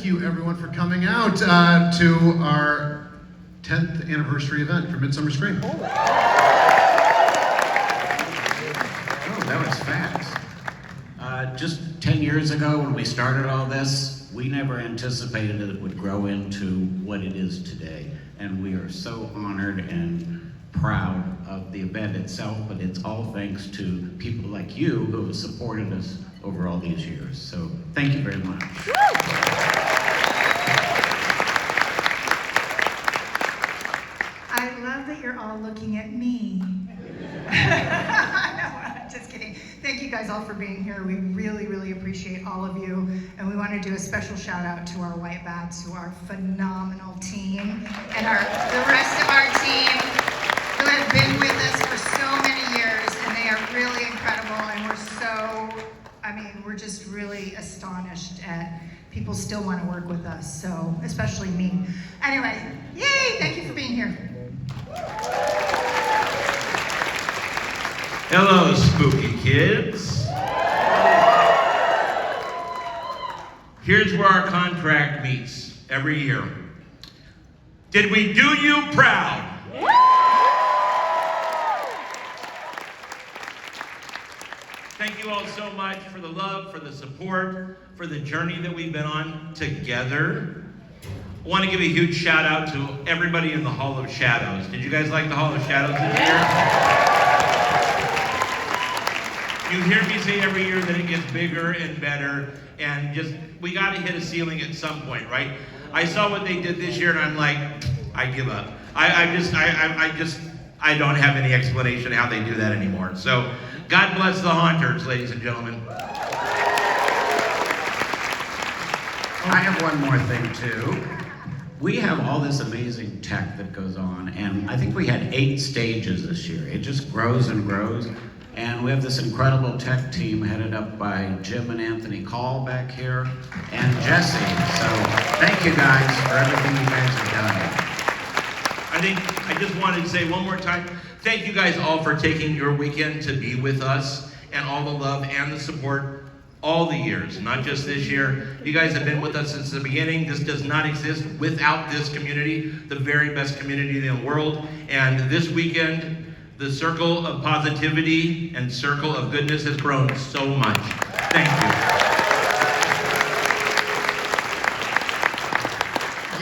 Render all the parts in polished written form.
you everyone for coming out to our 10th anniversary event for Midsummer Scream. Oh, that was fast. Just 10 years ago when we started all this, we never anticipated it would grow into what it is today. And we are so honored and proud of the event itself, but it's all thanks to people like you who have supported us over all these years. So thank you very much. I love that you're all looking at me. Just kidding. Thank you guys all for being here. We really, really appreciate all of you. And we want to do a special shout out to our White Bats, who are a phenomenal team, and the rest of our team who have been with us for so many years, and they are really incredible. And we're just really astonished at people still want to work with us. So, especially me. Anyway, yay! Thank you for being here. Hello, spooky kids. Here's where our contract meets every year. Did we do you proud? Thank you all so much for the love, for the support, for the journey that we've been on together. I want to give a huge shout out to everybody in the Hall of Shadows. Did you guys like the Hall of Shadows this year? You hear me say every year that it gets bigger and better, and we got to hit a ceiling at some point, right? I saw what they did this year, and I'm like, I give up. I don't have any explanation how they do that anymore. So, God bless the haunters, ladies and gentlemen. I have one more thing too. We have all this amazing tech that goes on, and I think we had 8 stages this year. It just grows and grows. And we have this incredible tech team headed up by Jim and Anthony Call back here, and Jesse. So thank you guys for everything you guys have done. I just wanted to say one more time, thank you guys all for taking your weekend to be with us, and all the love and the support all the years, not just this year. You guys have been with us since the beginning. This does not exist without this community, the very best community in the world. And this weekend, the circle of positivity and circle of goodness has grown so much. Thank you.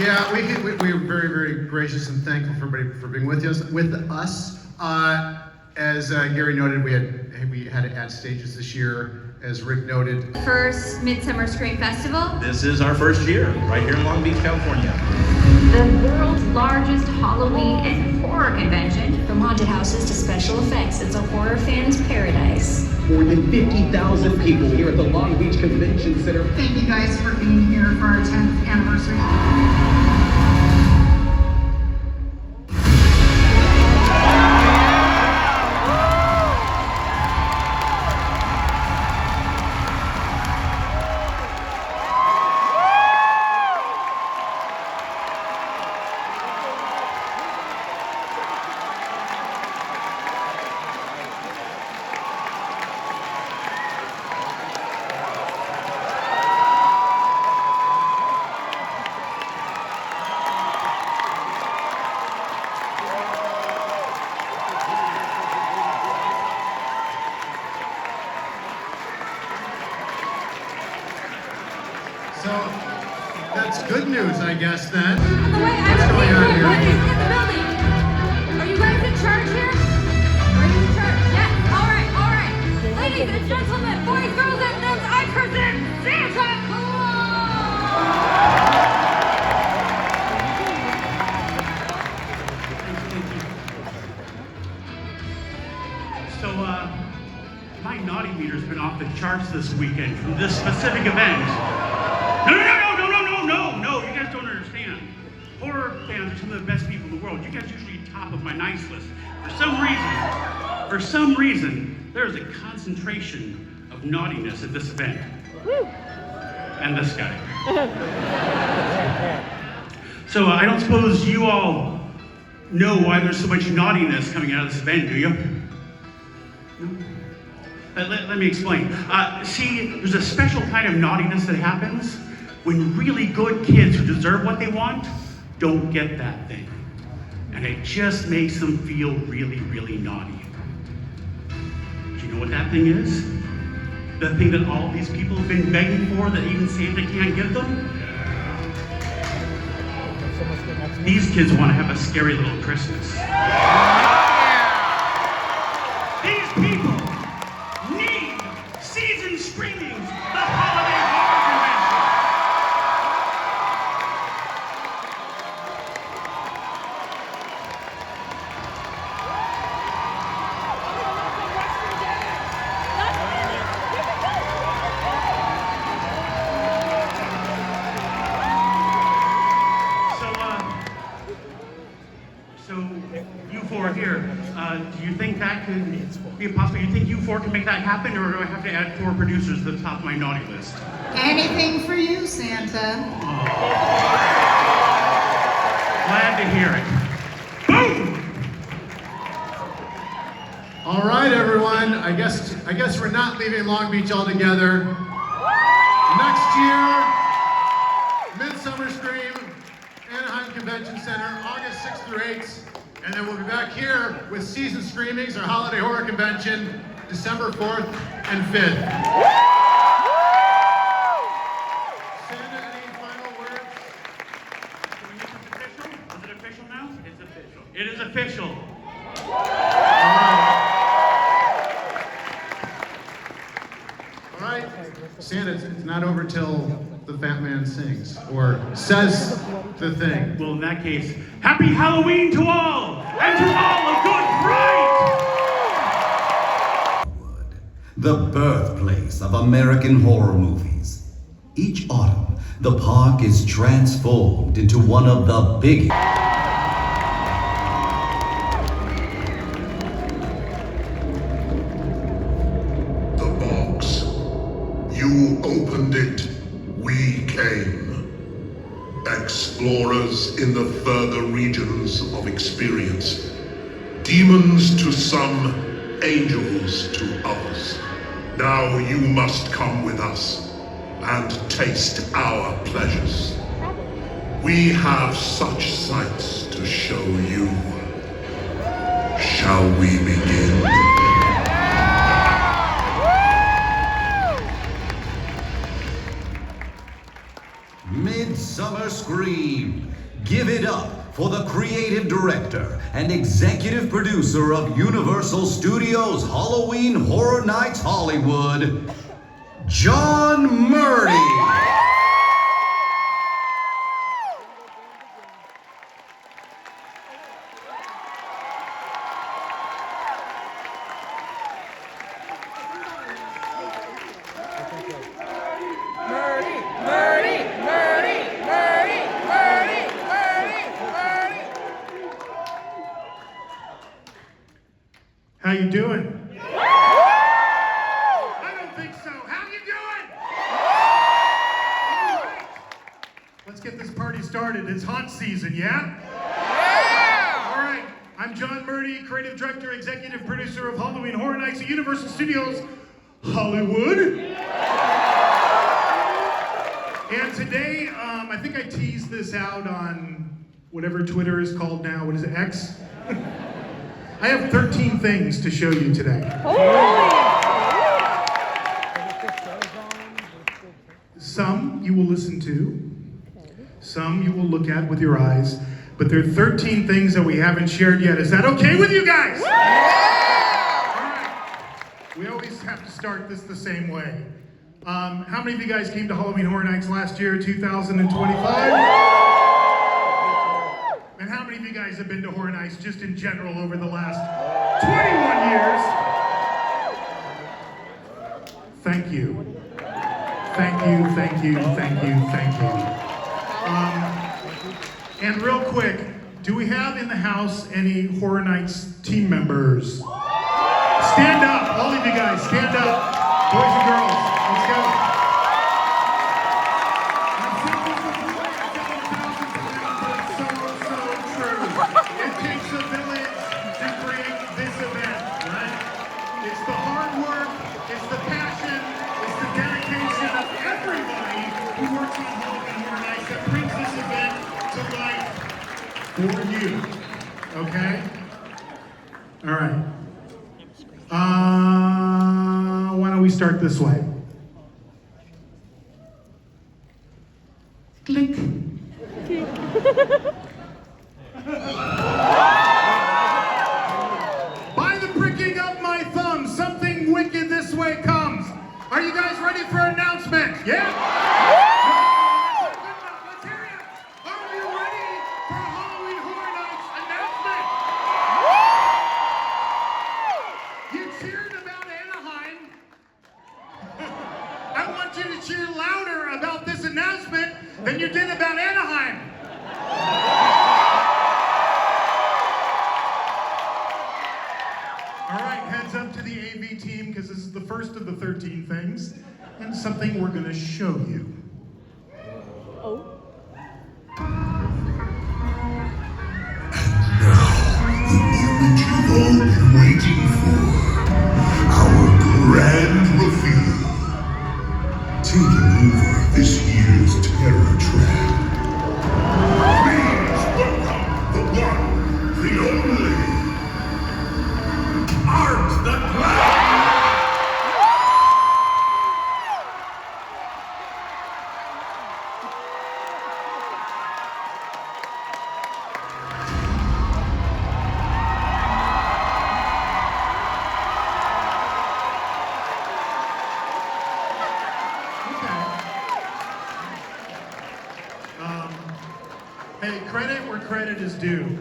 Yeah, we are very, very gracious and thankful for everybody for being with us. As Gary noted, we had to add stages this year. As Rick noted, First Midsummer Scream Festival. This is our first year right here in Long Beach, California. The world's largest Halloween and horror convention. From haunted houses to special effects, it's a horror fan's paradise. More than 50,000 people here at the Long Beach Convention Center. Thank you guys for being here for our 10th anniversary. so that's good news, I guess, then. What's going on here? Are you guys in charge here? Are you in charge? Yes. All right. Ladies and gentlemen, boys, girls, and nuns, I present Santa Claus! So, my naughty meter's been off the charts this weekend from this specific event. No, you guys don't understand. Horror fans are some of the best people in the world. You guys usually top of my nice list. For some reason, there is a concentration of naughtiness at this event. And this guy. So, I don't suppose you all know why there's so much naughtiness coming out of this event, do you? No? Let me explain. See, there's a special kind of naughtiness that happens when really good kids who deserve what they want don't get that thing. And it just makes them feel really, really naughty. Do you know what that thing is? The thing that all these people have been begging for that even Santa can't give them? These kids want to have a scary little Christmas. These people need season screenings, the holiday horror convention. So you four here, do you think that could be possible? You think you four can make that happen, or do I have to add 4 producers to the top of my naughty list? Anything for you, Santa. Glad to hear it. Boom! All right, everyone. I guess we're not leaving Long Beach altogether. Next year, Midsummer Scream, Anaheim Convention Center, August 6th through 8th. And then we'll be back here with Season Screamings, our holiday horror convention, December 4th and 5th. Santa, any final words? Can we make this official? Is it official now? It's official. It is official. All right. Santa, it's not over till the fat man sings or says the thing. Well, in that case, happy Halloween to all, and to all a good fright! The birthplace of American horror movies. Each autumn, the park is transformed into one of the biggest. The box. You opened it, we came. Explorers in the further regions of experience. Demons to some, angels to others. Now you must come with us and taste our pleasures. We have such sights to show you. Shall we begin? Midsummer Scream. Give it up for the creative director and executive producer of Universal Studios Halloween Horror Nights Hollywood, John Murdy. How you doing? I don't think so. How you doing? All right. Let's get this party started. It's haunt season, yeah? Yeah! All right. I'm John Murdy, creative director, executive producer of Halloween Horror Nights at Universal Studios Hollywood. And today, I think I teased this out on whatever Twitter is called now. What is it, X? I have 13 things to show you today. Some you will listen to, some you will look at with your eyes, but there are 13 things that we haven't shared yet. Is that okay with you guys? All right. We always have to start this the same way. How many of you guys came to Halloween Horror Nights last year, 2025? And how many of you guys have been to Horror Nights just in general over the last 21 years? Thank you. Thank you, thank you, thank you, thank you. And real quick, do we have in the house any Horror Nights team members? Stand up, all of you guys, stand up. Boys and girls, let's go. It takes a village to create this event, right? It's the hard work, it's the passion, it's the dedication of everybody who works on Halloween. to life for you. Okay? All right. Why don't we start this way? Click. By the pricking of my thumb, something wicked this way comes. Are you guys ready for an announcement? Yeah? Let's hear it. Are you ready for Halloween Horror Nights announcement? You cheered about Anaheim. I want you to cheer louder about this announcement than you did about Anaheim. All right, heads up to the AV team because this is the first of the 13 things and something we're going to show you. Image you've all been waiting for. Our grand reveal. Taking over this year's Terror Trap. Please welcome the one, the only, Art the Clown! Hey, credit where credit is due.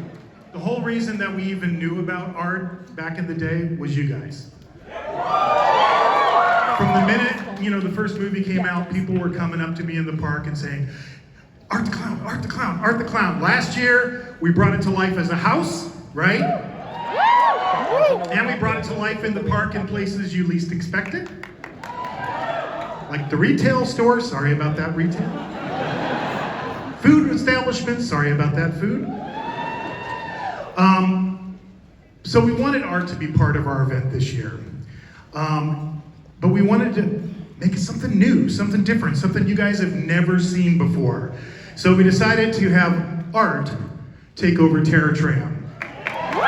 The whole reason that we even knew about art back in the day was you guys. From the minute, the first movie came out, people were coming up to me in the park and saying, Art the Clown, Art the Clown, Art the Clown. Last year, we brought it to life as a house, right? And we brought it to life in the park in places you least expected. Like the retail store, sorry about that retail. Food establishments, sorry about that food. So we wanted art to be part of our event this year. But we wanted to make it something new, something different, something you guys have never seen before. So we decided to have art take over Terror Tram. And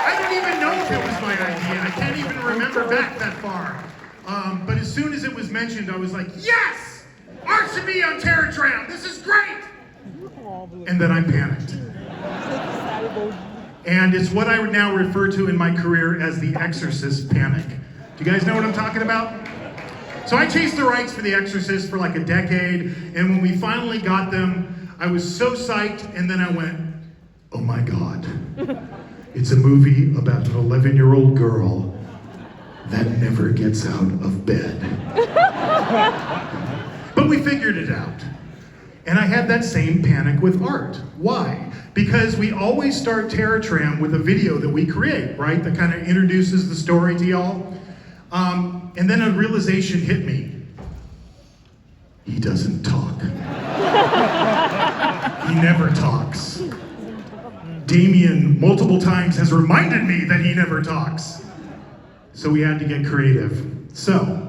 I don't even know if it was my idea. I can't even remember back that far. But as soon as it was mentioned, I was like, yes! Art should be on Terror Tram. This is great! And then I panicked. And it's what I would now refer to in my career as the Exorcist panic. Do you guys know what I'm talking about? So I chased the rights for The Exorcist for like a decade, and when we finally got them, I was so psyched, and then I went, oh my God. It's a movie about an 11-year-old girl that never gets out of bed. But we figured it out. And I had that same panic with art. Why? Because we always start Terror Tram with a video that we create, right? That kind of introduces the story to y'all. And then a realization hit me. He doesn't talk. He never talks. Damien multiple times has reminded me that he never talks. So we had to get creative. So,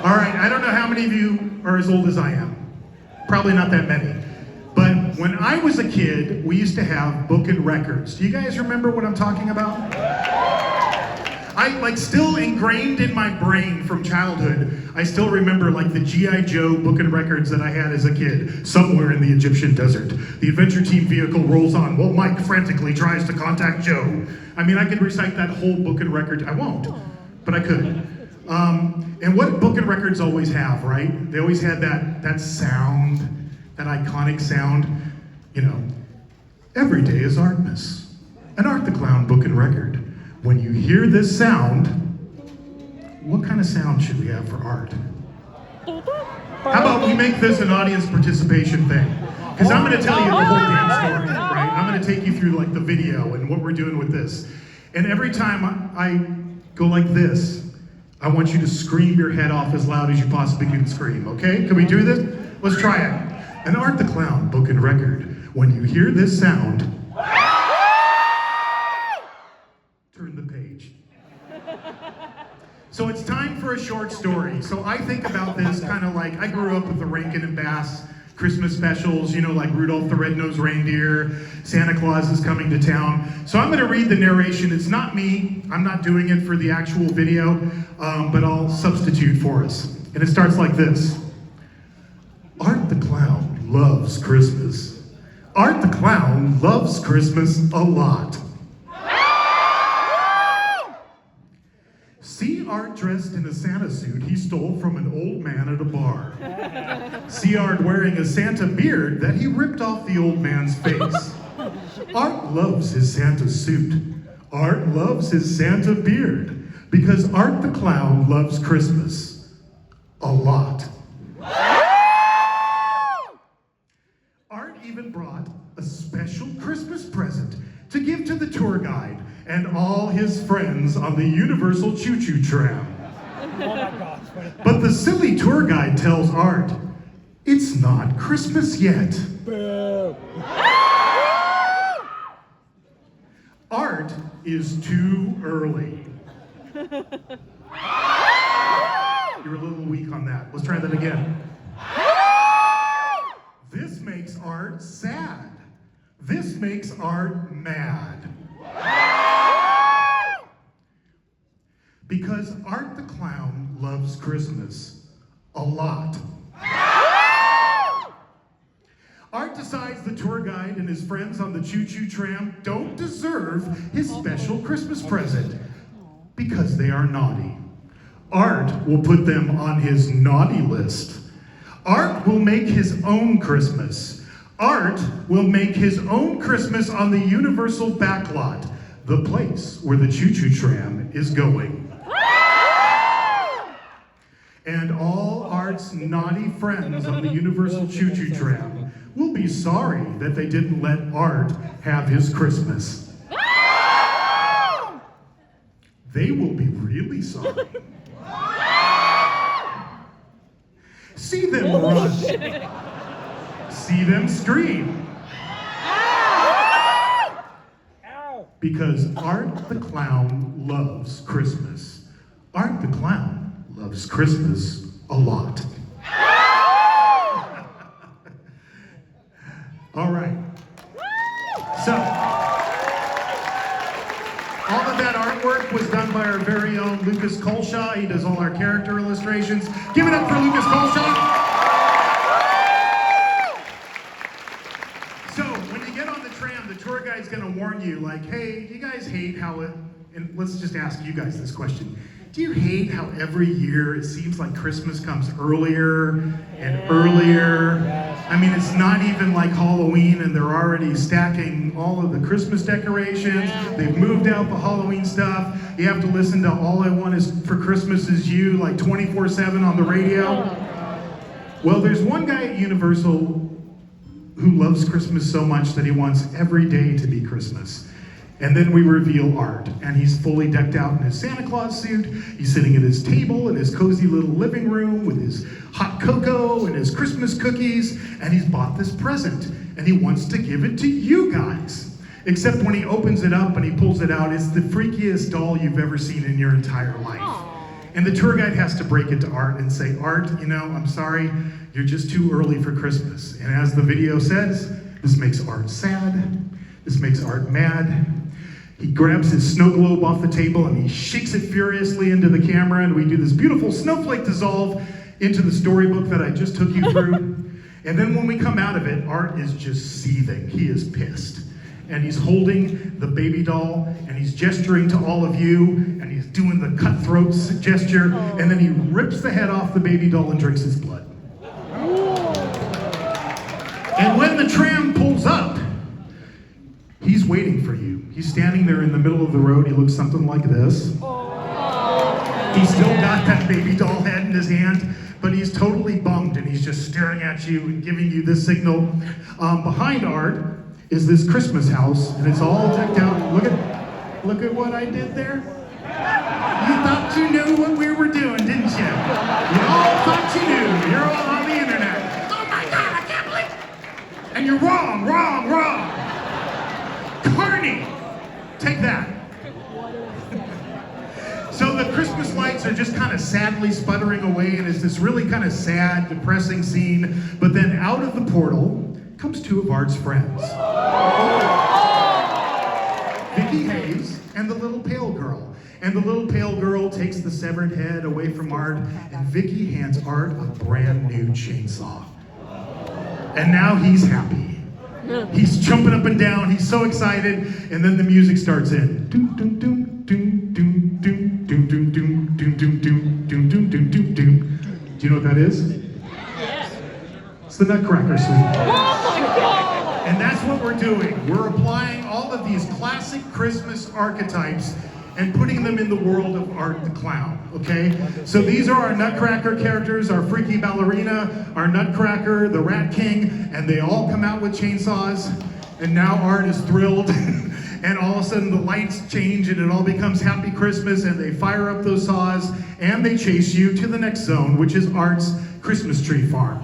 all right, I don't know how many of you are as old as I am. Probably not that many. But when I was a kid, we used to have book and records. Do you guys remember what I'm talking about? Still ingrained in my brain from childhood, I still remember the G.I. Joe book and records that I had as a kid. Somewhere in the Egyptian desert, the adventure team vehicle rolls on while Mike frantically tries to contact Joe. I mean, I could recite that whole book and record. I won't, but I could. And what book and records always have, right? They always had that sound, that iconic sound. Every day is Artmas, an Art the Clown book and record. When you hear this sound, what kind of sound should we have for art? How about we make this an audience participation thing? Because I'm going to tell you the whole damn story, right? I'm going to take you through the video and what we're doing with this. And every time I go like this, I want you to scream your head off as loud as you possibly can scream, okay? Can we do this? Let's try it. An Art the Clown book and record. When you hear this sound, turn the page. So it's time for a short story. So I think about this kind of like, I grew up with the Rankin and Bass Christmas specials, you know, like Rudolph the Red-Nosed Reindeer, Santa Claus is coming to town. So I'm gonna read the narration. It's not me, I'm not doing it for the actual video, but I'll substitute for us. And it starts like this. Art the Clown loves Christmas. Art the Clown loves Christmas a lot. See Art dressed in a Santa suit he stole from an old man at a bar. See Art wearing a Santa beard that he ripped off the old man's face. Art loves his Santa suit. Art loves his Santa beard because Art the Clown loves Christmas a lot. Art even brought a special Christmas present to give to the tour guide and all his friends on the Universal Choo-Choo Tram. But the silly tour guide tells Art, it's not Christmas yet. Art is too early. You're a little weak on that. Let's try that again. This makes Art sad. This makes Art mad. Because Art the Clown loves Christmas a lot. Art decides the tour guide and his friends on the choo-choo tram don't deserve his special Christmas present because they are naughty. Art will put them on his naughty list. Art will make his own Christmas. Art will make his own Christmas on the Universal backlot, the place where the choo-choo tram is going. And all Art's naughty friends on the Universal choo-choo tram will be sorry that they didn't let Art have his Christmas. They will be really sorry. See them run. See them scream. Because Art the Clown loves Christmas. Art the Clown loves Christmas a lot. All right. So, all of that artwork was done by our very own Lucas Colshaw. He does all our character illustrations. Give it up for Lucas Colshaw. So, when you get on the tram, the tour guide's gonna warn you, like, hey, you guys hate how it, and let's just ask you guys this question. Do you hate how every year it seems like Christmas comes earlier and earlier? I mean, it's not even like Halloween and they're already stacking all of the Christmas decorations. They've moved out the Halloween stuff. You have to listen to All I Want Is for Christmas Is You like 24/7 on the radio. Well, there's one guy at Universal who loves Christmas so much that he wants every day to be Christmas. And then we reveal Art, and he's fully decked out in his Santa Claus suit. He's sitting at his table in his cozy little living room with his hot cocoa and his Christmas cookies, and he's bought this present, and he wants to give it to you guys. Except when he opens it up and he pulls it out, it's the freakiest doll you've ever seen in your entire life. And the tour guide has to break it to Art and say, Art, you know, I'm sorry, you're just too early for Christmas. And as the video says, this makes Art sad, this makes Art mad. He grabs his snow globe off the table and he shakes it furiously into the camera, and we do this beautiful snowflake dissolve into the storybook that I just took you through. And then when we come out of it, Art is just seething. He is pissed. And he's holding the baby doll and he's gesturing to all of you and he's doing the cutthroat gesture, and then he rips the head off the baby doll and drinks his blood. And when the tram pulls up, he's waiting for you. He's standing there in the middle of the road. He looks something like this. He's still got that baby doll head in his hand, but he's totally bummed and he's just staring at you and giving you this signal. Behind Art is this Christmas house, and it's all decked out. Look at what I did there. You thought you knew what we were doing, didn't you? You all thought you knew. You're all on the internet. Oh my God, I can't believe it. And you're wrong. Carney, take that. So the Christmas lights are just kind of sadly sputtering away, and it's this really kind of sad, depressing scene. But then out of the portal comes two of Art's friends. Vicky Hayes and the little pale girl. And the little pale girl takes the severed head away from Art, and Vicky hands Art a brand new chainsaw. And now he's happy. He's jumping up and down, he's so excited, and then the music starts in. Doom, doom, doom, doom, doom, doom, doom, doom, doom, doom, doom, doom, doom, doom, doom, doom, doom. Do you know what that is? It's the Nutcracker Suite. And that's what we're doing. We're applying all of these classic Christmas archetypes and putting them in the world of Art the Clown, okay? So these are our Nutcracker characters, our freaky ballerina, our Nutcracker, the Rat King, and they all come out with chainsaws, and now Art is thrilled, and all of a sudden the lights change and it all becomes Happy Christmas, and they fire up those saws, and they chase you to the next zone, which is Art's Christmas tree farm.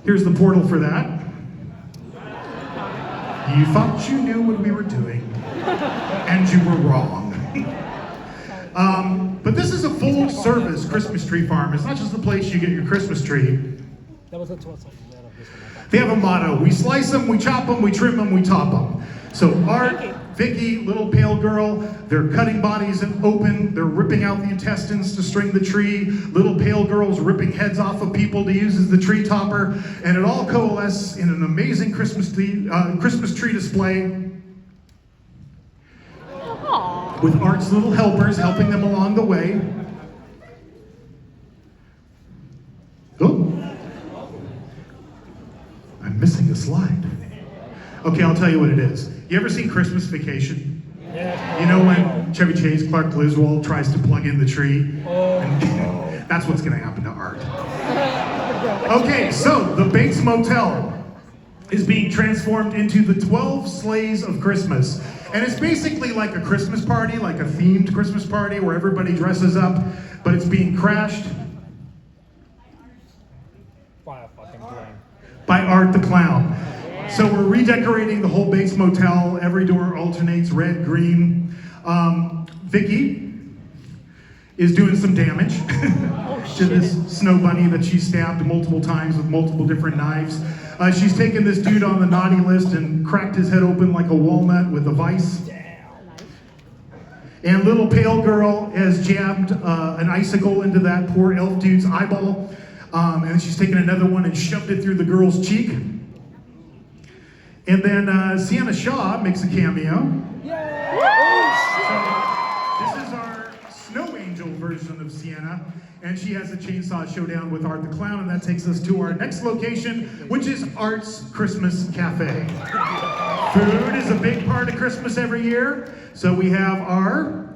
Here's the portal for that. You thought you knew what we were doing, and you were wrong. But this is a full-service Christmas tree farm. It's not just the place you get your Christmas tree. They have a motto. We slice them, we chop them, we trim them, we top them. So Art, Vicky, little pale girl, they're cutting bodies open, they're ripping out the intestines to string the tree. Little pale girl's ripping heads off of people to use as the tree topper, and it all coalesces in an amazing Christmas tree display with Art's little helpers helping them along the way. Oh, I'm missing a slide. Okay, I'll tell you what it is. You ever seen Christmas Vacation? Yeah. You know when Chevy Chase, Clark Griswold tries to plug in the tree? And that's what's gonna happen to Art. Okay, so the Bates Motel is being transformed into the 12 Sleighs of Christmas. And it's basically like a Christmas party, like a themed Christmas party where everybody dresses up, but it's being crashed by Art the Clown. So we're redecorating the whole Bates Motel. Every door alternates red, green. Vicky is doing some damage to this snow bunny that she stabbed multiple times with multiple different knives. She's taken this dude on the naughty list and cracked his head open like a walnut with a vice. And little pale girl has jabbed an icicle into that poor elf dude's eyeball. And she's taken another one and shoved it through the girl's cheek. And then Sienna Shaw makes a cameo. So this is our snow angel version of Sienna. And she has a chainsaw showdown with Art the Clown, and that takes us to our next location, which is Art's Christmas Cafe. Food is a big part of Christmas every year. So we have our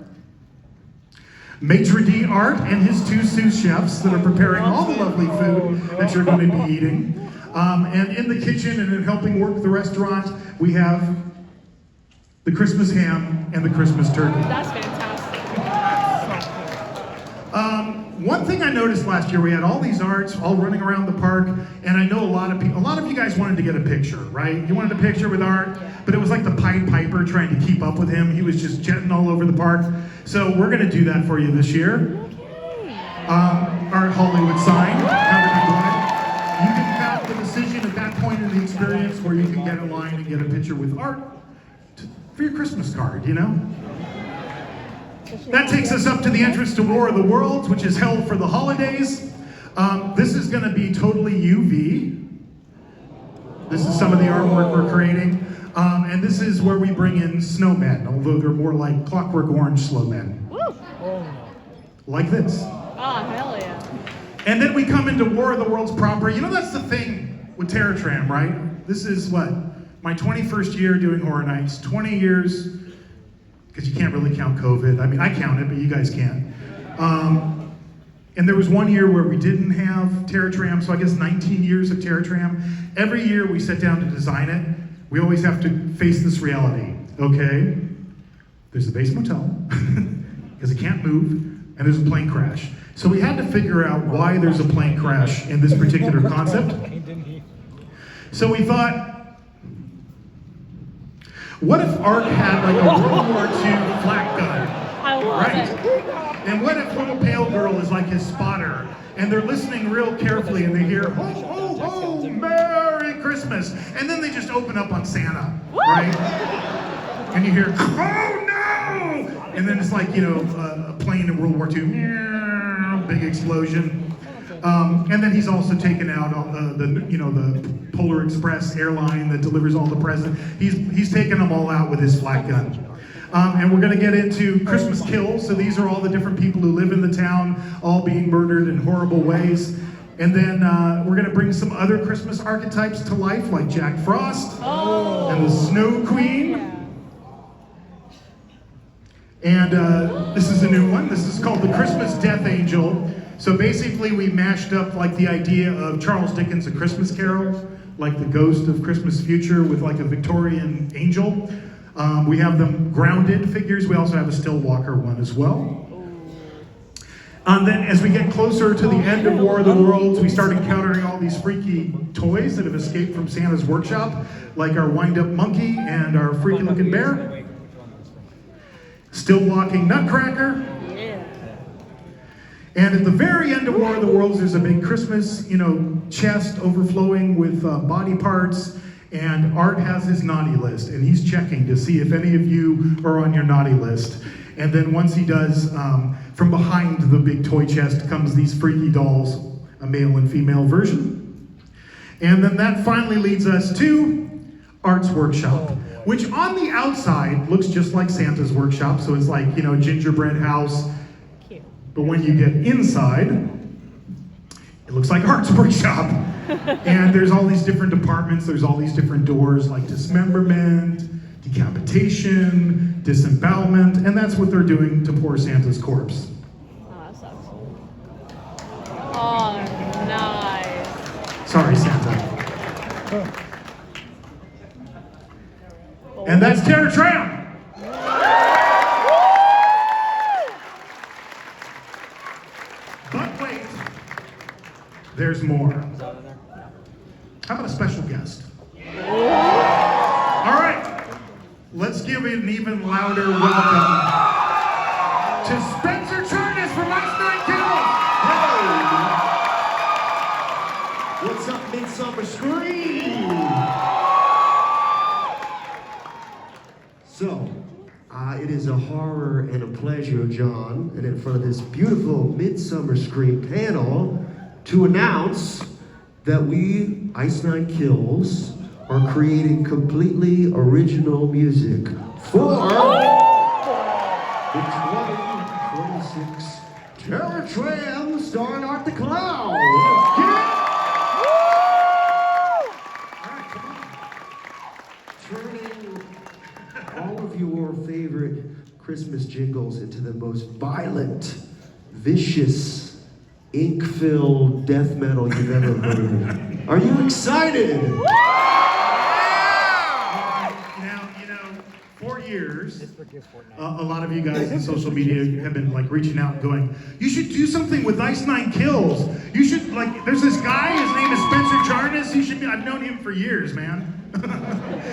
maitre d' Art and his two sous chefs that are preparing all the lovely food that you're going to be eating. And in the kitchen and in helping work the restaurant, we have the Christmas ham and the Christmas turkey. That's fantastic. One thing I noticed last year, we had all these arts all running around the park, and I know a lot of you guys wanted to get a picture, right? You wanted a picture with Art, but it was like the Pied Piper trying to keep up with him. He was just jetting all over the park. So we're gonna do that for you this year. Art Hollywood sign, you can have the decision at that point in the experience where you can get in line and get a picture with Art for your Christmas card, you know? That takes us up to the entrance to War of the Worlds, which is held for the holidays. This is going to be totally UV. This is some of the artwork we're creating. And this is where we bring in snowmen, although they're more like Clockwork Orange snowmen. Like this. Oh, hell yeah. And then we come into War of the Worlds proper. You know, that's the thing with Terror Tram, right? This is what? My 21st year doing Horror Nights, 20 years, because you can't really count COVID. I mean, I count it, but you guys can't. And there was one year where we didn't have Terror Tram, so I guess 19 years of Terror Tram. Every year we sit down to design it, we always have to face this reality, okay? There's a base motel, because it can't move, and there's a plane crash. So we had to figure out why there's a plane crash in this particular concept. So we thought, what if Art had like a World War II flak gun? Right. And what if little pale girl is like his spotter, and they're listening real carefully, and they hear, ho, ho, ho, Merry Christmas, and then they just open up on Santa, right? And you hear, oh no! And then it's like, you know, a plane in World War II, big explosion. And then he's also taken out on the Polar Express airline that delivers all the presents. He's taken them all out with his flat gun. And we're gonna get into Christmas kills. So these are all the different people who live in the town, all being murdered in horrible ways. And then we're gonna bring some other Christmas archetypes to life, like Jack Frost and the Snow Queen. And this is a new one. This is called the Christmas Death Angel. So basically we mashed up like the idea of Charles Dickens' A Christmas Carol, like the ghost of Christmas future with like a Victorian angel. We have them grounded figures. We also have a Still Walker one as well. And then as we get closer to the end of War of the Worlds, we start encountering all these freaky toys that have escaped from Santa's workshop, like our wind-up monkey and our freaky looking bear. Still walking Nutcracker. And at the very end of War of the Worlds, there's a big Christmas, chest overflowing with body parts. And Art has his naughty list, and he's checking to see if any of you are on your naughty list. And then once he does, from behind the big toy chest comes these freaky dolls, a male and female version. And then that finally leads us to Art's workshop, which on the outside looks just like Santa's workshop. So it's like, gingerbread house. But when you get inside, it looks like Art's workshop. And there's all these different departments. There's all these different doors like dismemberment, decapitation, disembowelment, and that's what they're doing to poor Santa's corpse. Oh, that sucks. Oh, nice. Sorry, Santa. And that's Terror Tram. But wait, there's more. How about a special guest? All right, let's give it an even louder welcome to Spencer Charnas from Ice Nine Kills. Hey! What's up, Midsummer Scream? So, it is a horror and a pleasure, John, and in front of this beautiful Midsummer Scream panel, to announce that we, Ice Nine Kills, are creating completely original music for the 2026 Terror Tram starring Art the Clown. Get it? Turning all of your favorite Christmas jingles into the most violent, vicious, ink-filled death metal you've ever heard. Are you excited? Now, 4 years, a lot of you guys in social media have been like reaching out and going, you should do something with Ice Nine Kills. You should, there's this guy, his name is Spencer Charnas. I've known him for years, man.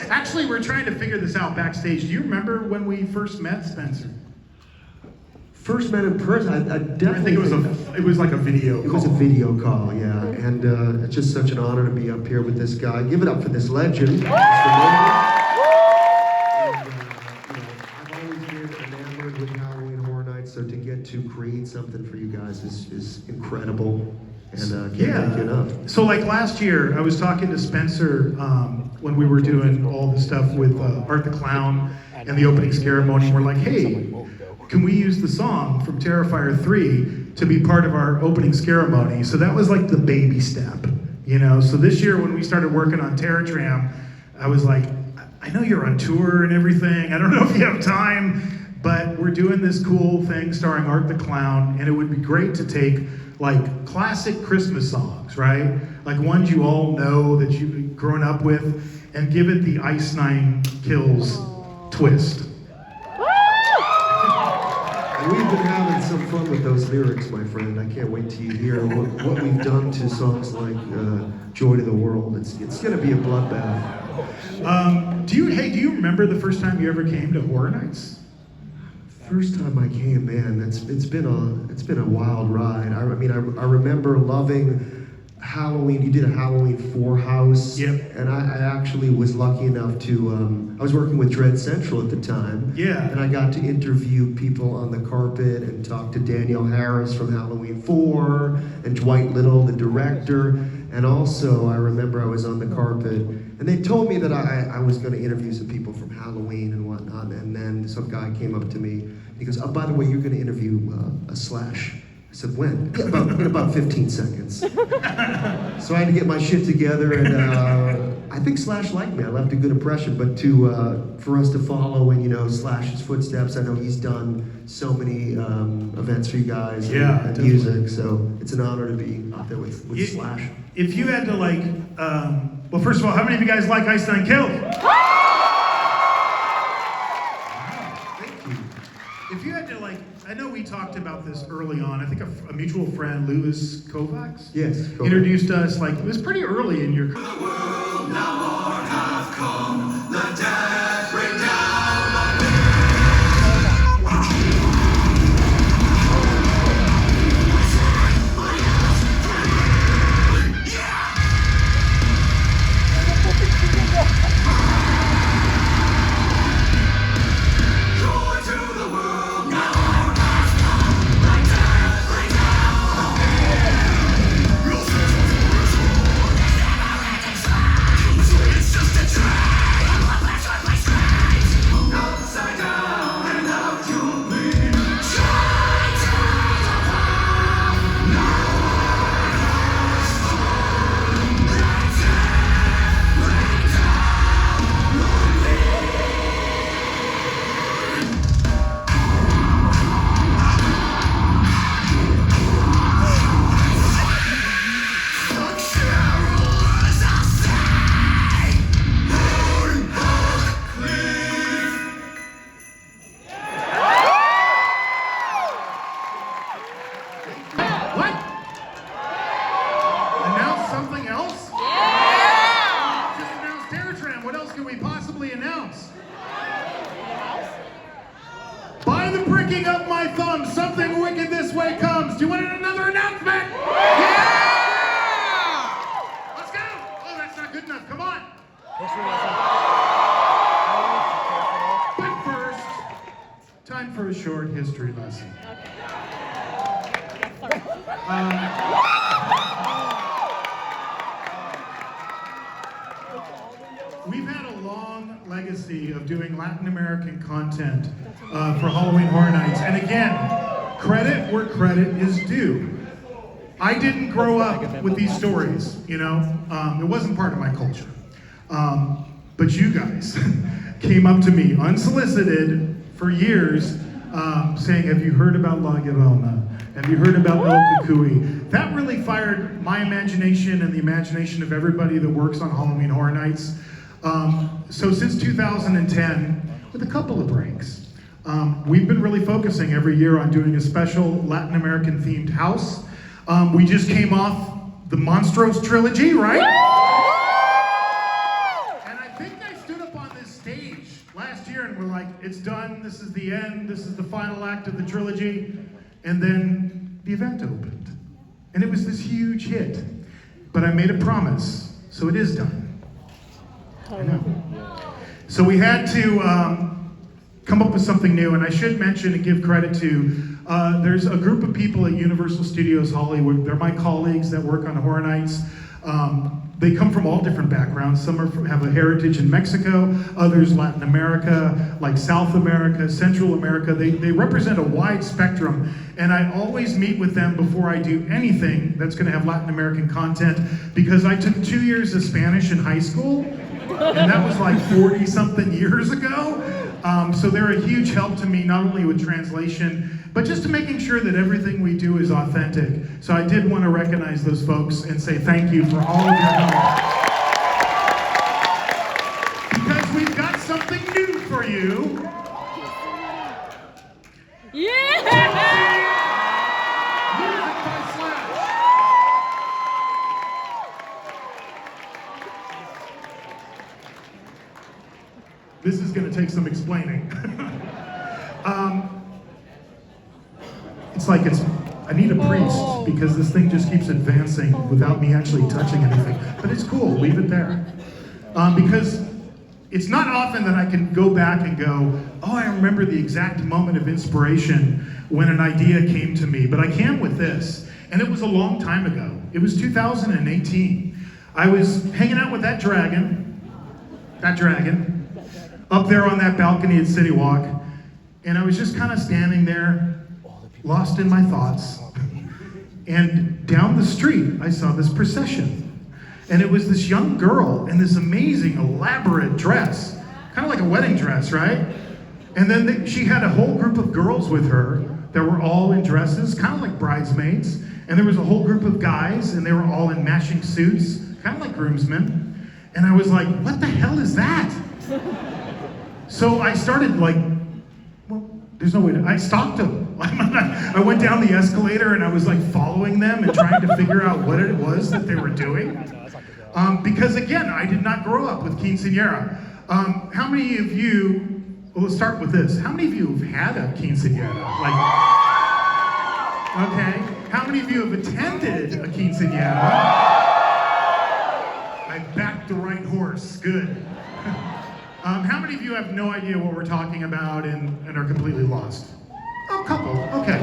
Actually, we're trying to figure this out backstage. Do you remember when we first met, Spencer? First met in person, I definitely it was like a video call. It was a video call, yeah. And it's just such an honor to be up here with this guy. Give it up for this legend. I've always been enamored with Halloween Horror Nights, so to get to create something for you guys is incredible. And can't thank you enough. So like last year, I was talking to Spencer when we were doing all the stuff with Art the Clown and the opening ceremony. We're like, hey, can we use the song from Terrifier 3 to be part of our opening ceremony? So that was like the baby step, So this year when we started working on Terror Tram, I was like, I know you're on tour and everything. I don't know if you have time, but we're doing this cool thing starring Art the Clown, and it would be great to take like classic Christmas songs, right? Like ones you all know that you've grown up with, and give it the Ice Nine Kills twist. We've been having some fun with those lyrics, my friend. I can't wait till you hear what we've done to songs like Joy to the World. It's going to be a bloodbath. Do you remember the first time you ever came to Horror Nights? First time I came, man, it's been a wild ride. I mean, I remember loving Halloween. You did a Halloween 4 house. Yep. And I actually was lucky enough to, I was working with Dread Central at the time. Yeah. And I got to interview people on the carpet and talk to Danielle Harris from Halloween 4 and Dwight Little, the director. And also, I remember I was on the carpet and they told me that I was going to interview some people from Halloween and whatnot. And then some guy came up to me. He goes, "Oh, by the way, you're going to interview a Slash." I said, "When?" "Yeah, in about 15 seconds. So I had to get my shit together, and I think Slash liked me. I left a good impression. But for us to follow in Slash's footsteps, I know he's done so many events for you guys and music. So it's an honor to be out there with Slash. If you had to well, first of all, how many of you guys like Ice Nine Kills? If you had to I know we talked about this early on. I think a mutual friend, Louis Kovacs, yes, introduced us. It was pretty early in your career. The world now more have come. The dead bring down my Something wicked this way comes. Do you want another announcement? Yeah! Let's go! Oh, that's not good enough. Come on. But first, time for a short history lesson. We've had a long legacy of doing Latin American content for Halloween Horror Nights. And again, credit where credit is due. I didn't grow up with these stories, it wasn't part of my culture. But you guys came up to me unsolicited for years saying, "Have you heard about La Llorona? Have you heard about El Cucuy?" That really fired my imagination and the imagination of everybody that works on Halloween Horror Nights. So since 2010, with a couple of breaks, we've been really focusing every year on doing a special Latin American themed house. We just came off the Monstros trilogy, right? And I think I stood up on this stage last year and we're like, it's done, this is the end, this is the final act of the trilogy. And then the event opened. And it was this huge hit. But I made a promise, so it is done. I know. So we had to come up with something new, and I should mention and give credit to, there's a group of people at Universal Studios Hollywood. They're my colleagues that work on Horror Nights. They come from all different backgrounds. Some have a heritage in Mexico, others Latin America, like South America, Central America. They represent a wide spectrum, and I always meet with them before I do anything that's gonna have Latin American content, because I took 2 years of Spanish in high school, and that was like 40 something years ago. So they're a huge help to me, not only with translation, but just to making sure that everything we do is authentic. So I did want to recognize those folks and say thank you for all of your help. Because we've got something new for you. Yeah! Music by Slash. This is going to take some explaining. I need a priest because this thing just keeps advancing without me actually touching anything. But it's cool, leave it there. Because it's not often that I can go back and go, oh, I remember the exact moment of inspiration when an idea came to me, but I can with this. And it was a long time ago. It was 2018. I was hanging out with that dragon, up there on that balcony at City Walk, and I was just kind of standing there, lost in my thoughts. And down the street, I saw this procession. And it was this young girl in this amazing, elaborate dress, kind of like a wedding dress, right? And then she had a whole group of girls with her that were all in dresses, kind of like bridesmaids. And there was a whole group of guys, and they were all in matching suits, kind of like groomsmen. And I was like, what the hell is that? So I started like, well, there's no way to, I stopped them. I went down the escalator and I was like following them and trying to figure out what it was that they were doing. Because again, I did not grow up with quinceañera. How many of you, well, let's start with this. How many of you have had a quinceañera? Okay. How many of you have attended a quinceañera? I backed the right horse, good. How many of you have no idea what we're talking about and are completely lost? A couple, okay.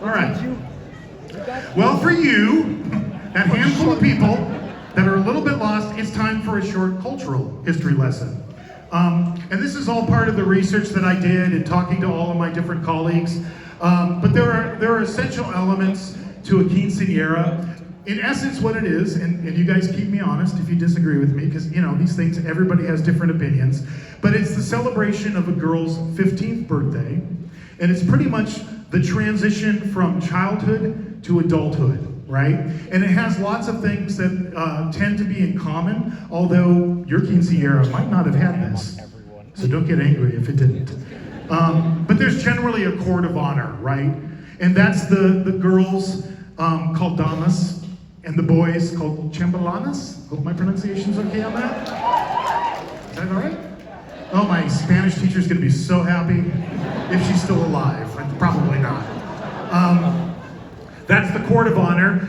All right. Well, for you, that handful of people that are a little bit lost, it's time for a short cultural history lesson. And this is all part of the research that I did and talking to all of my different colleagues. But there are essential elements to a quinceañera. In essence, what it is, and you guys keep me honest if you disagree with me, because these things, everybody has different opinions, but it's the celebration of a girl's 15th birthday, and it's pretty much the transition from childhood to adulthood, right? And it has lots of things that tend to be in common, although your quinceañera might not have had this, so don't get angry if it didn't. But there's generally a court of honor, right? And that's the girls called damas, and the boys called chambelanas. Hope my pronunciation's okay on that. Is that all right? Oh, my Spanish teacher's gonna be so happy if she's still alive. Probably not. That's the court of honor.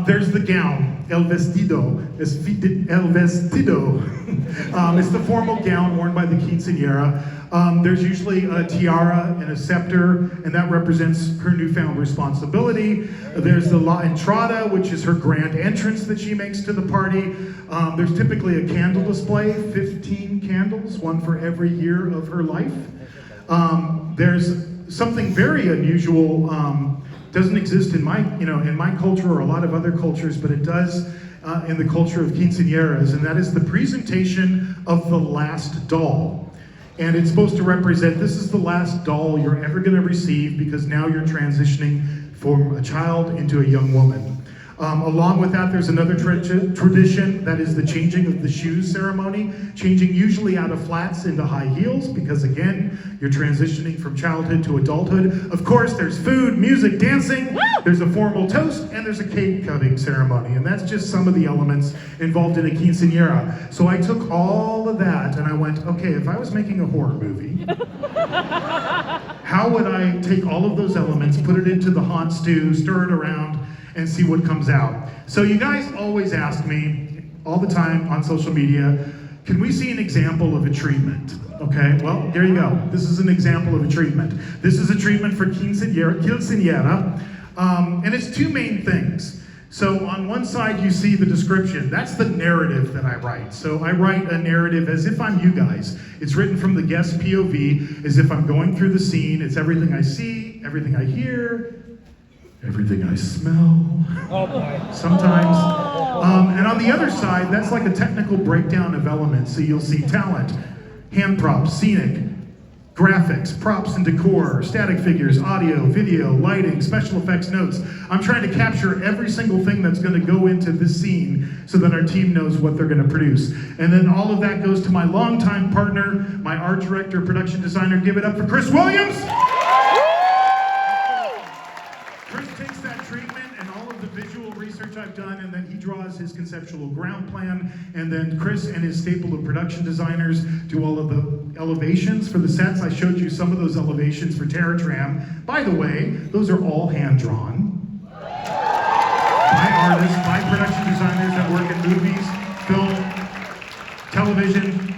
There's the gown, el vestido. El vestido. It's the formal gown worn by the quinceañera. There's usually a tiara and a scepter, and that represents her newfound responsibility. There's the la entrada, which is her grand entrance that she makes to the party. There's typically a candle display, 15 candles, one for every year of her life. There's something very unusual, doesn't exist in my culture or a lot of other cultures, but it does in the culture of quinceañeras, and that is the presentation of the last doll. And it's supposed to represent, this is the last doll you're ever going to receive because now you're transitioning from a child into a young woman. Along with that, there's another tradition that is the changing of the shoes ceremony, changing usually out of flats into high heels because again, you're transitioning from childhood to adulthood. Of course, there's food, music, dancing, there's a formal toast, and there's a cake cutting ceremony. And that's just some of the elements involved in a quinceañera. So I took all of that and I went, okay, if I was making a horror movie, how would I take all of those elements, put it into the hot stew, stir it around, and see what comes out. So you guys always ask me, all the time on social media, can we see an example of a treatment? Okay, well, there you go. This is an example of a treatment. This is a treatment for quinceañera, and it's two main things. So on one side you see the description. That's the narrative that I write. So I write a narrative as if I'm you guys. It's written from the guest POV, as if I'm going through the scene. It's everything I see, everything I hear, everything I smell. Oh boy. Sometimes. And on the other side, that's like a technical breakdown of elements. So you'll see talent, hand props, scenic, graphics, props and decor, static figures, audio, video, lighting, special effects notes. I'm trying to capture every single thing that's going to go into this scene so that our team knows what they're going to produce. And then all of that goes to my longtime partner, my art director, production designer. Give it up for Chris Williams. Chris takes that treatment and all of the visual research I've project done, and then he draws his conceptual ground plan, and then Chris and his staple of production designers do all of the elevations for the sets. I showed you some of those elevations for Terra Tram. By the way, those are all hand-drawn by artists, by production designers that work in movies, film, television.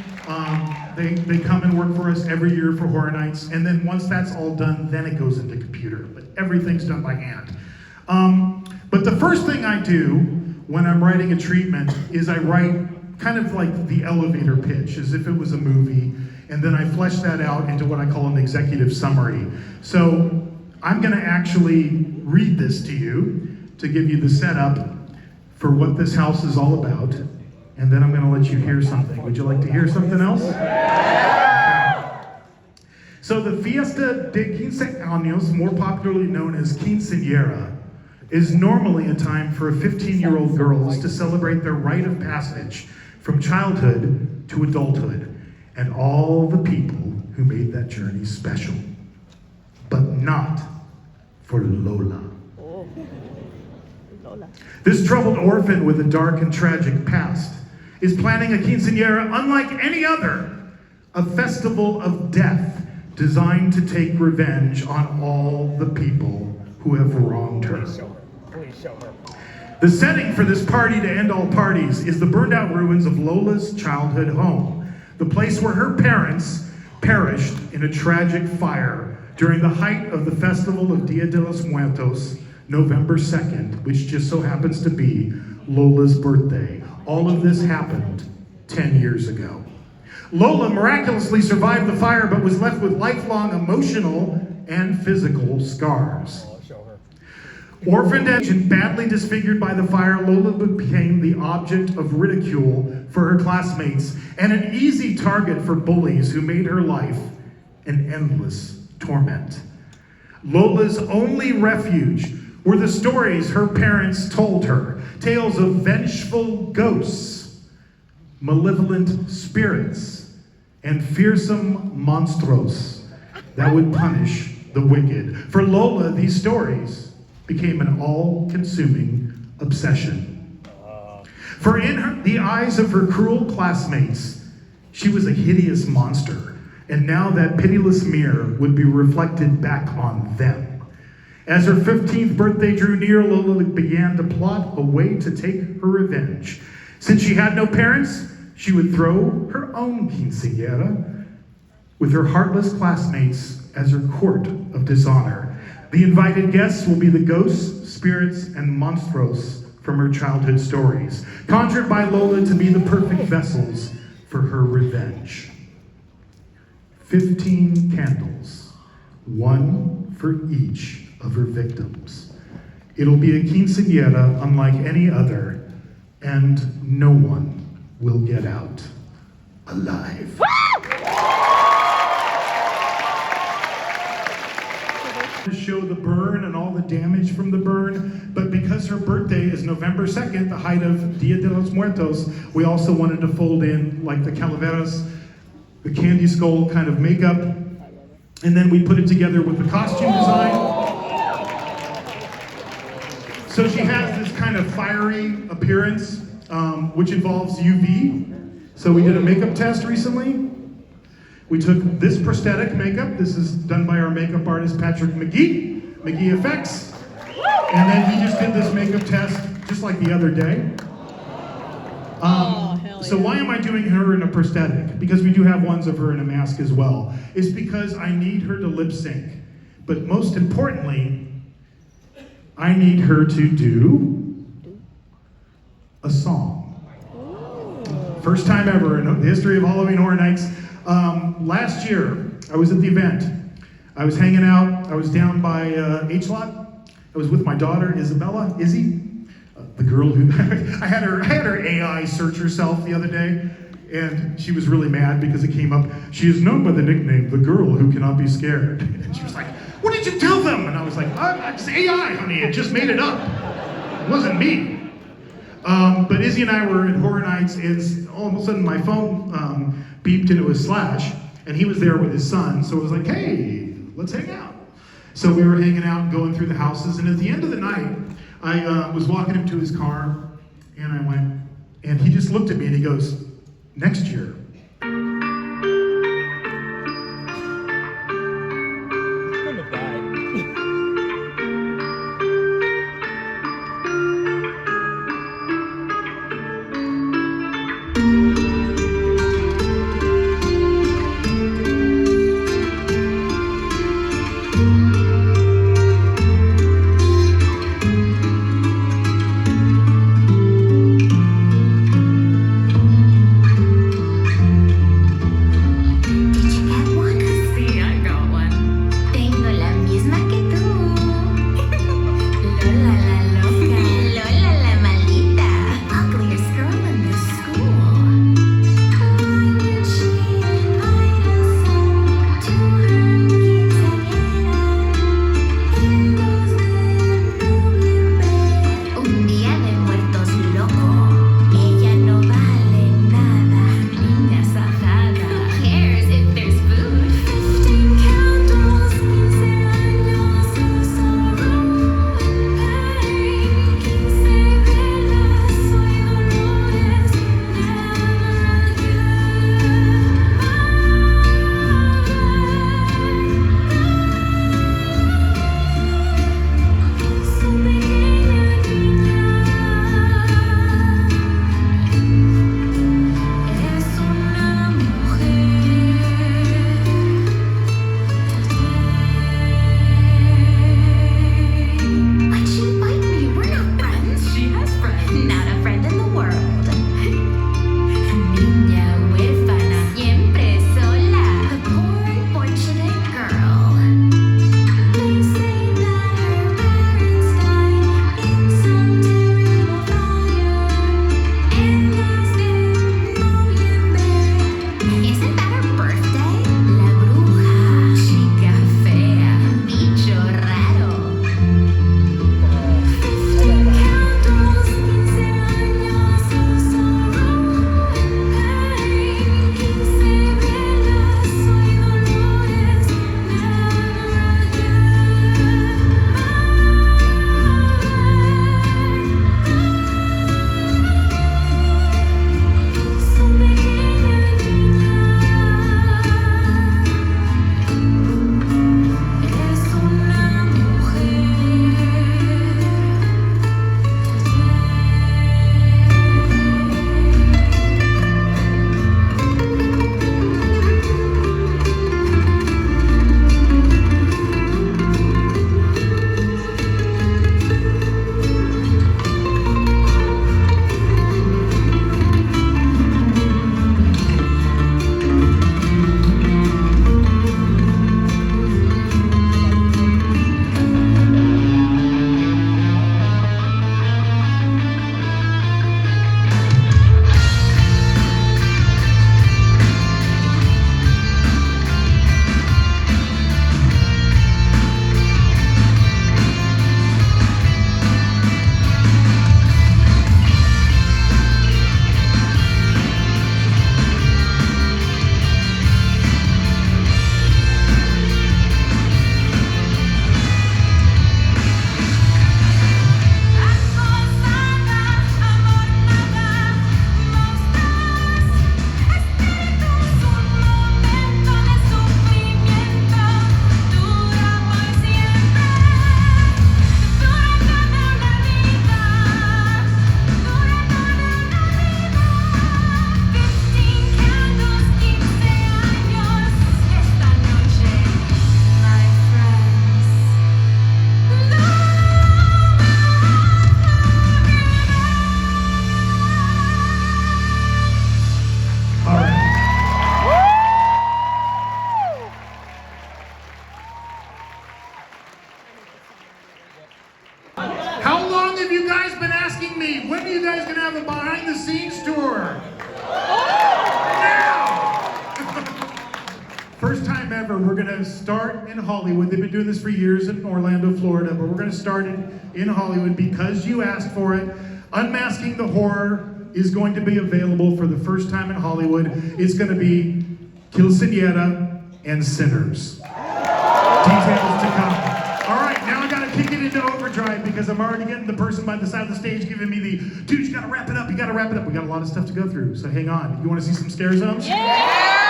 They come and work for us every year for Horror Nights, and then once that's all done, then it goes into computer, but everything's done by hand. But the first thing I do when I'm writing a treatment is I write kind of like the elevator pitch, as if it was a movie, and then I flesh that out into what I call an executive summary. So I'm gonna actually read this to you to give you the setup for what this house is all about, and then I'm gonna let you hear something. Would you like to hear something else? So the Fiesta de Quince Años, more popularly known as Quinceañera, is normally a time for 15-year-old girls to celebrate their rite of passage from childhood to adulthood, and all the people who made that journey special. But not for Lola. Oh. Lola. This troubled orphan with a dark and tragic past is planning a quinceañera unlike any other, a festival of death designed to take revenge on all the people who have wronged her. The setting for this party to end all parties is the burned out ruins of Lola's childhood home, the place where her parents perished in a tragic fire during the height of the festival of Dia de los Muertos, November 2nd, which just so happens to be Lola's birthday. All of this happened 10 years ago. Lola miraculously survived the fire, but was left with lifelong emotional and physical scars. Orphaned and badly disfigured by the fire, Lola became the object of ridicule for her classmates and an easy target for bullies who made her life an endless torment. Lola's only refuge were the stories her parents told her, tales of vengeful ghosts, malevolent spirits, and fearsome monstros that would punish the wicked. For Lola, these stories became an all-consuming obsession. For in the eyes of her cruel classmates, she was a hideous monster, and now that pitiless mirror would be reflected back on them. As her 15th birthday drew near, Lola began to plot a way to take her revenge. Since she had no parents, she would throw her own quinceañera with her heartless classmates as her court of dishonor. The invited guests will be the ghosts, spirits, and monstros from her childhood stories, conjured by Lola to be the perfect vessels for her revenge. 15 candles, one for each of her victims. It'll be a quinceañera unlike any other, and no one will get out alive. To show the burn and all the damage from the burn, but because her birthday is November 2nd, the height of Dia de los Muertos, we also wanted to fold in like the calaveras, the candy skull kind of makeup, and then we put it together with the costume design. So she has this kind of fiery appearance, which involves UV. So we did a makeup test recently. We took this prosthetic makeup. This is done by our makeup artist, Patrick McGee Effects. And then he just did this makeup test just like the other day. So why am I doing her in a prosthetic? Because we do have ones of her in a mask as well. It's because I need her to lip sync. But most importantly, I need her to do a song. First time ever in the history of Halloween Horror Nights. Last year, I was at the event. I was hanging out. I was down by H-Lot. I was with my daughter, Izzy, the girl who I had her AI search herself the other day, and she was really mad because it came up. She is known by the nickname "the girl who cannot be scared," and she was like, "What did you tell them?" And I was like, "It's AI, honey. It just made it up. It wasn't me." But Izzy and I were at Horror Nights, and all of a sudden my phone beeped and it was Slash, and he was there with his son, so it was like, hey, let's hang out. So we were hanging out and going through the houses, and at the end of the night, I was walking him to his car, and I went, and he just looked at me and he goes, next year. When are you guys going to have a behind the scenes tour? First time ever, we're going to start in Hollywood. They've been doing this for years in Orlando, Florida, but we're going to start it in Hollywood because you asked for it. Unmasking the Horror is going to be available for the first time in Hollywood. It's going to be Quinceañera and Sinners. Details to come. All right, now I got to kick it into overdrive because because I'm already getting the person by the side of the stage giving me the, dude, you gotta wrap it up, you gotta wrap it up. We got a lot of stuff to go through, so hang on. You wanna see some scare zones? Yeah!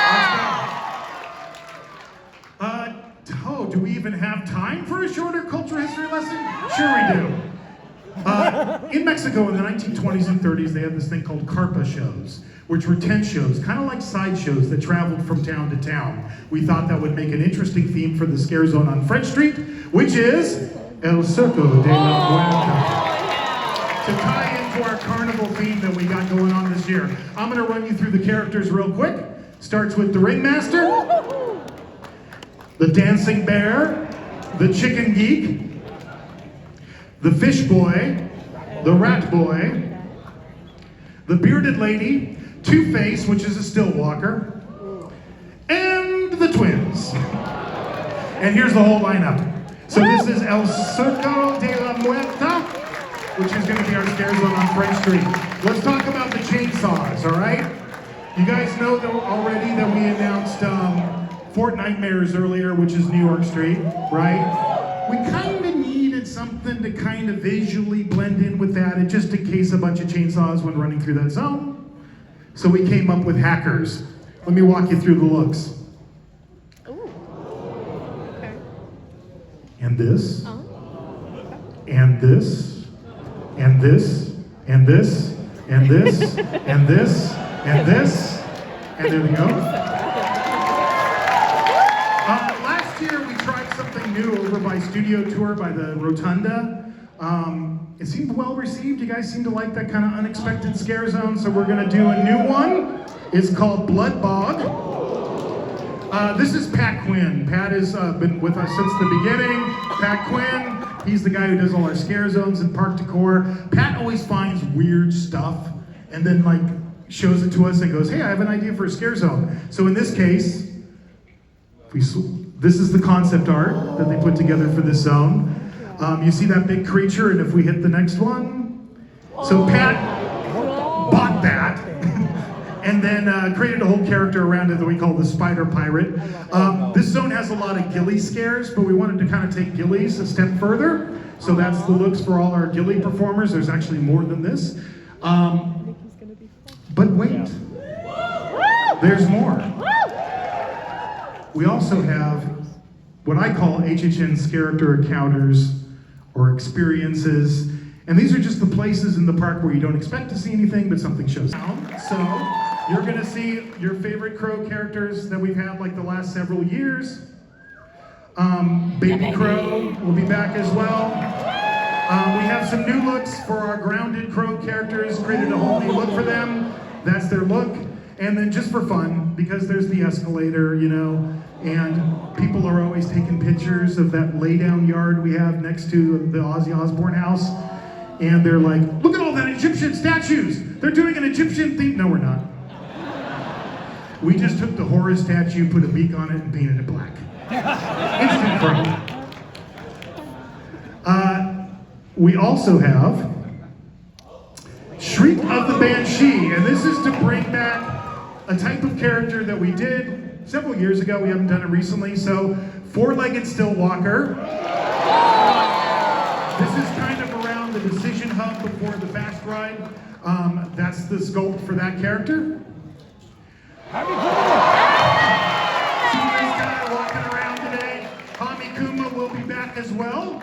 Do we even have time for a shorter cultural history lesson? Sure we do. In Mexico in the 1920s and 30s, they had this thing called carpa shows, which were tent shows, kind of like sideshows that traveled from town to town. We thought that would make an interesting theme for the scare zone on French Street, which is El Circo de la Muerte. To tie into our carnival theme that we got going on this year, I'm gonna run you through the characters real quick. Starts with the ringmaster, the dancing bear, the chicken geek, the fish boy, the rat boy, the bearded lady, Two-Face, which is a still walker, and the twins. And here's the whole lineup. So this is El Circo de la Muerte, which is going to be our scare zone on French Street. Let's talk about the chainsaws, all right? You guys know that already that we announced Fort Nightmares earlier, which is New York Street, right? We kind of needed something to kind of visually blend in with that, and just in case a bunch of chainsaws went running through that zone. So we came up with hackers. Let me walk you through the looks. Ooh. Okay. And this, and this, and this, and this, and this, and this, and this, and there we go. Last year we tried something new over by Studio Tour by the Rotunda. It seemed well received. You guys seem to like that kind of unexpected scare zone, so we're gonna do a new one. It's called Blood Bog. This is Pat Quinn. Pat has been with us since the beginning. Pat Quinn, he's the guy who does all our scare zones and park decor. Pat always finds weird stuff and then like shows it to us and goes, hey, I have an idea for a scare zone. So in this case, this is the concept art that they put together for this zone. You see that big creature, and if we hit the next one. So Pat bought that and then created a whole character around it that we call the Spider Pirate. This zone has a lot of ghillie scares, but we wanted to kind of take ghillies a step further. So that's the looks for all our ghillie performers. There's actually more than this. But wait, there's more. We also have what I call HHN's character encounters or experiences. And these are just the places in the park where you don't expect to see anything, but something shows up. So you're gonna see your favorite Crow characters that we've had like the last several years. Baby Crow will be back as well. We have some new looks for our grounded Crow characters, created a whole new look for them. That's their look. And then just for fun, because there's the escalator, you know, and people are always taking pictures of that lay-down yard we have next to the Ozzy Osbourne house. And they're like, look at all that Egyptian statues. They're doing an Egyptian thing. No, we're not. We just took the Horus statue, put a beak on it, and painted it black. Instant Crow. We also have Shriek of the Banshee, and this is to bring back a type of character that we did several years ago. We haven't done it recently. So, four-legged still walker. This is kind of around the decision hub before the fast ride. That's the sculpt for that character. See this guy walking around today. Hami Kuma will be back as well.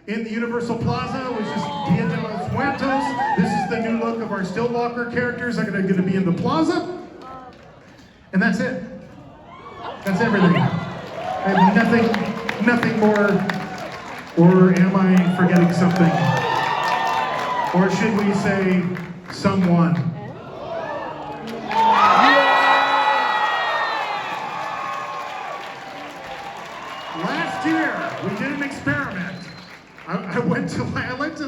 In the Universal Plaza, which is Dia de los Muertos. This is the new look of our still walker characters that are going to be in the plaza. And that's it. That's everything. I have nothing more. Or am I forgetting something? Or should we say someone? Last year, we did an experiment. I went to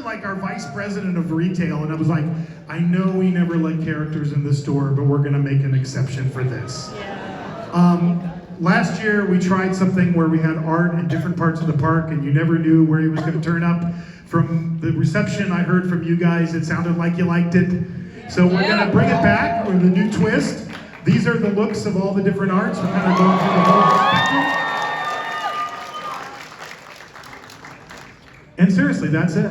like our vice president of retail, and I was like, I know we never let characters in the store, but we're gonna make an exception for this. Last year we tried something where we had art in different parts of the park, and you never knew where he was gonna turn up. From the reception I heard from you guys, it sounded like you liked it. So we're gonna bring it back with a new twist. These are the looks of all the different arts. We're kind of going through the whole spectrum. And seriously, that's it.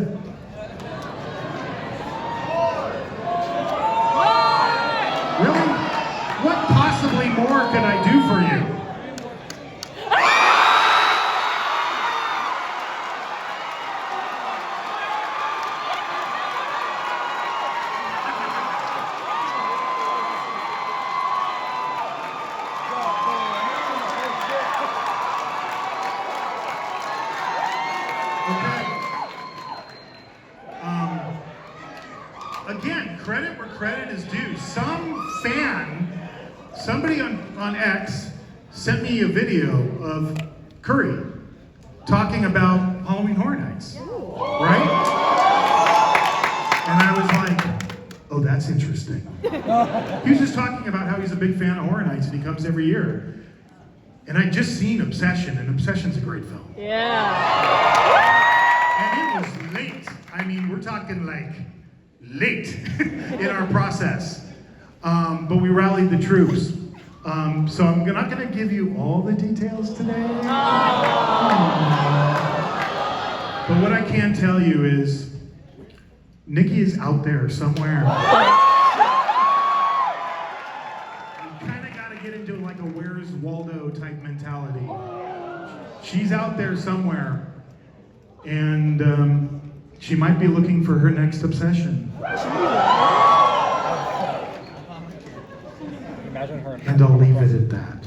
Really? What possibly more could I do for you? Again, credit where credit is due. Some fan, somebody on X, sent me a video of Curry talking about Halloween Horror Nights, right? And I was like, oh, that's interesting. He was just talking about how he's a big fan of Horror Nights and he comes every year. And I'd just seen Obsession, and Obsession's a great film. Yeah. And it was late. I mean, we're talking like late in our process. But we rallied the troops. So I'm not going to give you all the details today. But what I can tell you is Nikki is out there somewhere. You kind of got to get into like a Where's Waldo type mentality. She's out there somewhere. And she might be looking for her next obsession. And I'll leave it at that.